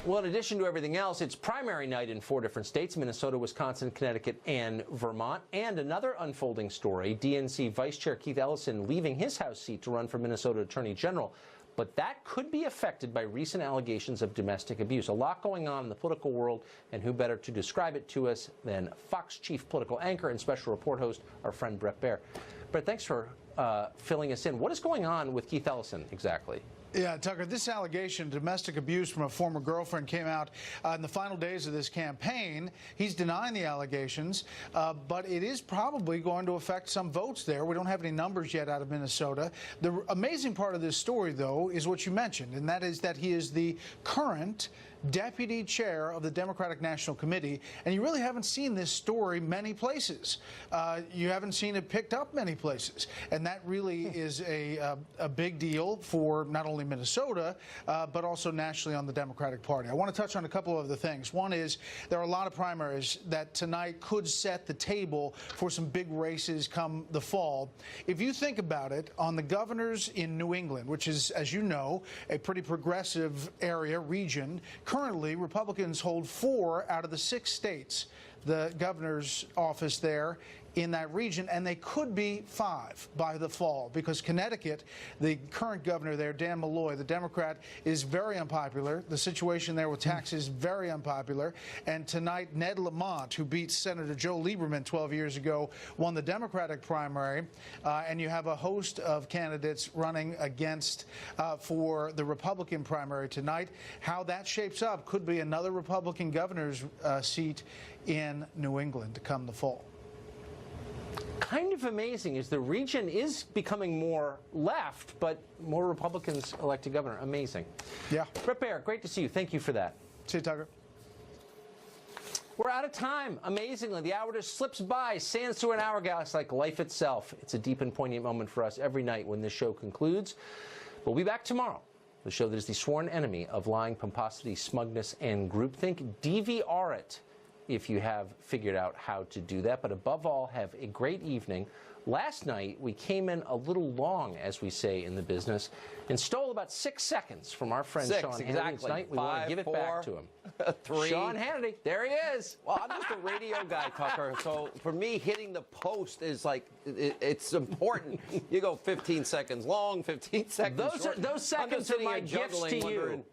Well, in addition to everything else, it's primary night in 4 different states: Minnesota, Wisconsin, Connecticut, and Vermont. And another unfolding story: DNC Vice Chair Keith Ellison leaving his House seat to run for Minnesota Attorney General. But that could be affected by recent allegations of domestic abuse. A lot going on in the political world, and who better to describe it to us than Fox chief political anchor and special report host, our friend Bret Baier. Bret, thanks for filling us in. What is going on with Keith Ellison exactly? Yeah, Tucker, this allegation of domestic abuse from a former girlfriend came out in the final days of this campaign. He's denying the allegations, but it is probably going to affect some votes there. We don't have any numbers yet out of Minnesota. The amazing part of this story, though, is what you mentioned, and that is that he is the current deputy chair of the Democratic National Committee, and you really haven't seen this story many places. You haven't seen it picked up many places, and that really is a big deal for not only Minnesota, but also nationally on the Democratic Party. I want to touch on a couple of other things. One is there are a lot of primaries that tonight could set the table for some big races come the fall. If you think about it, on the governors in New England, which is, as you know, a pretty progressive area, region, currently Republicans hold 4 out of the 6 states, the governor's office there in that region, and they could be 5 by the fall, because Connecticut, the current governor there, Dan Malloy, the Democrat, is very unpopular. The situation there with taxes, very unpopular. And tonight, Ned Lamont, who beat Senator Joe Lieberman 12 years ago, won the Democratic primary. And you have a host of candidates running against for the Republican primary tonight. How that shapes up could be another Republican governor's seat in New England to come the fall. Kind of amazing is the region is becoming more left, but more Republicans elected governor. Amazing. Yeah. Bret Baier, great to see you. Thank you for that. See you, Tucker. We're out of time. Amazingly, the hour just slips by, sands through an hourglass like life itself. It's a deep and poignant moment for us every night when this show concludes. We'll be back tomorrow. The show that is the sworn enemy of lying, pomposity, smugness, and groupthink. DVR it if you have figured out how to do that. But above all, have a great evening. Last night, we came in a little long, as we say in the business, and stole about 6 seconds from our friend Sean Hannity. Exactly. Tonight. We want to give it back to him. 3. Sean Hannity, there he is. Well, I'm just a radio guy, Tucker. So for me, hitting the post is like, it's important. You go 15 seconds long, 15 seconds short. Those seconds are my gifts to you.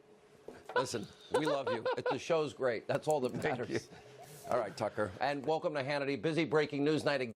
Listen, we love you. The show's great. That's all that matters. All right, Tucker. And welcome to Hannity. Busy breaking news night again.